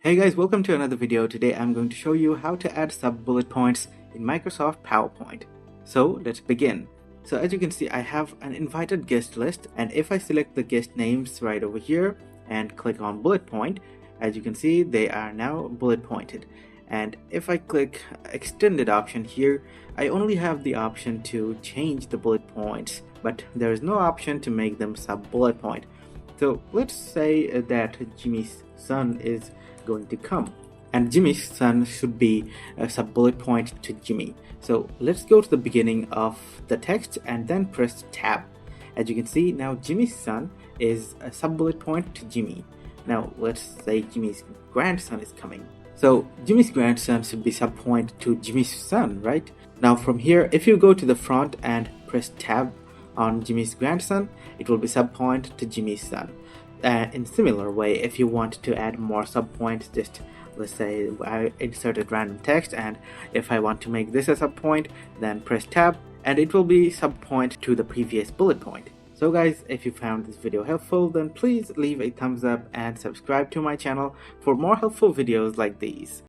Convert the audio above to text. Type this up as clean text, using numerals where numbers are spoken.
Hey guys, welcome to another video. Today I'm going to show you how to add sub-bullet points in Microsoft PowerPoint. So let's begin. So as you can see, I have an invited guest list, and if I select the guest names right over here and click on bullet point, as you can see they are now bullet pointed. And if I click extended option here, I only have the option to change the bullet points, but there is no option to make them sub-bullet point. So let's say that Jimmy's son is going to come, and Jimmy's son should be a sub-bullet point to Jimmy. So let's go to the beginning of the text and then press tab. As you can see, now Jimmy's son is a sub-bullet point to Jimmy. Now let's say Jimmy's grandson is coming. So Jimmy's grandson should be sub-point to Jimmy's son, right? Now from here, if you go to the front and press tab on Jimmy's grandson, it will be sub-point to Jimmy's son. In similar way, if you want to add more sub-points, just let's say I inserted random text, and if I want to make this a sub-point, then press tab and it will be sub-point to the previous bullet point. So guys, if you found this video helpful, then please leave a thumbs up and subscribe to my channel for more helpful videos like these.